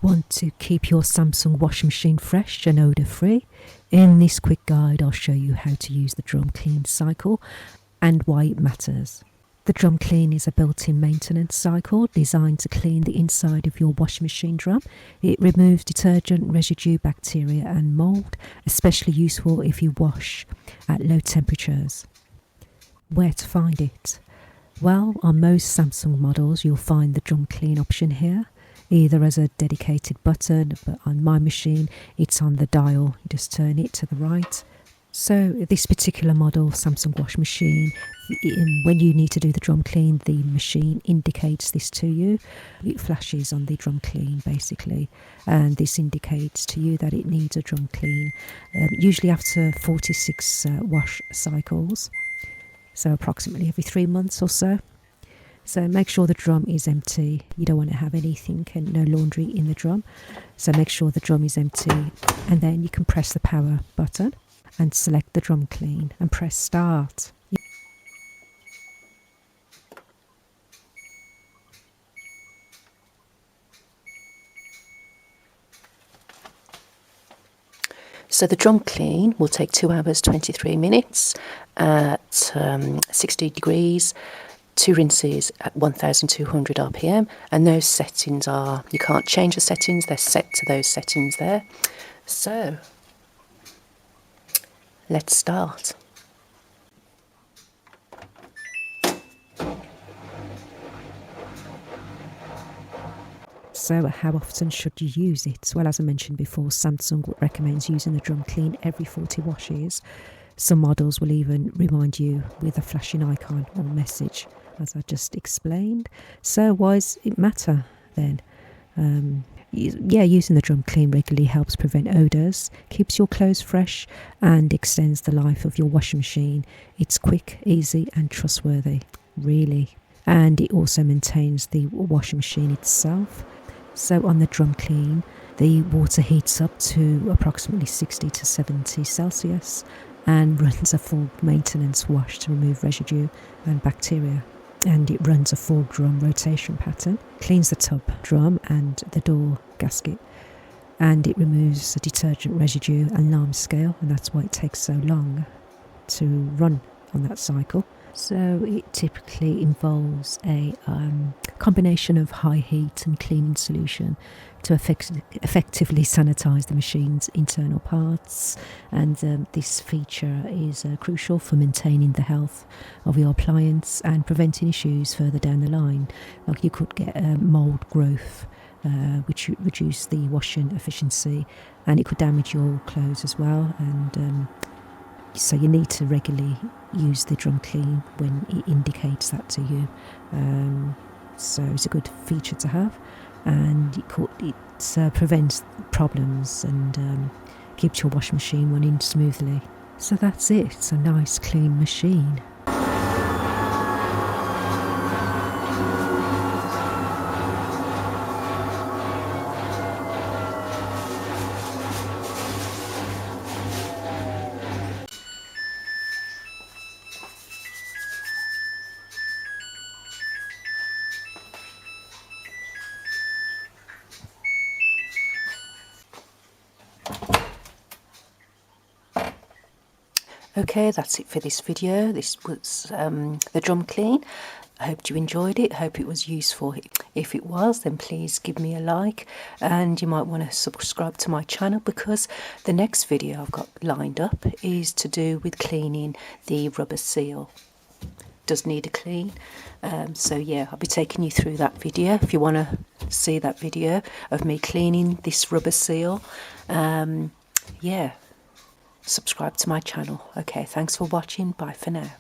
Want to keep your Samsung washing machine fresh and odour free? In this quick guide I'll show you how to use the drum clean cycle and why it matters. The drum clean is a built-in maintenance cycle designed to clean the inside of your washing machine drum. It removes detergent, residue, bacteria and mould, especially useful if you wash at low temperatures. Where to find it? Well, on most Samsung models you'll find the drum clean option here, either as a dedicated button, but on my machine it's on the dial. You just turn it to the right. So this particular model Samsung washing machine, when you need to do the drum clean, the machine indicates this to you. It flashes on the drum clean basically, and this indicates to you that it needs a drum clean, usually after 46 wash cycles, so approximately every 3 months or so. So make sure the drum is empty. You don't want to have anything and no laundry in the drum. So make sure the drum is empty, and then you can press the power button and select the drum clean and press start. So the drum clean will take 2 hours 23 minutes at 60 degrees, 2 rinses at 1200 RPM, and those settings are, you can't change the settings, they're set to those settings there. So let's start. So how often should you use it? Well, as I mentioned before, Samsung recommends using the drum clean every 40 washes. Some models will even remind you with a flashing icon or message, as I just explained. So why does it matter then? Using the drum clean regularly helps prevent odours, keeps your clothes fresh and extends the life of your washing machine. It's quick, easy and trustworthy, really. And it also maintains the washing machine itself. So on the drum clean, the water heats up to approximately 60 to 70 Celsius and runs a full maintenance wash to remove residue and bacteria. And it runs a full drum rotation pattern, cleans the tub drum and the door gasket, and it removes the detergent residue and lime scale, and that's why it takes so long to run on that cycle. So it typically involves a combination of high heat and cleaning solution to effectively sanitize the machine's internal parts, and this feature is crucial for maintaining the health of your appliance and preventing issues further down the line. Like you could get mold growth, which would reduce the washing efficiency, and it could damage your clothes as well. And so you need to regularly use the drum clean when it indicates that to you. So it's a good feature to have, and it prevents problems and keeps your washing machine running smoothly. So that's it. It's a nice clean machine. Okay, that's it for this video. This was the drum clean. I hope you enjoyed it. I hope it was useful. If it was, then please give me a like, and you might want to subscribe to my channel, because the next video I've got lined up is to do with cleaning the rubber seal. Does need a clean. So yeah, I'll be taking you through that video. If you want to see that video of me cleaning this rubber seal, yeah, subscribe to my channel. Okay, thanks for watching. Bye for now.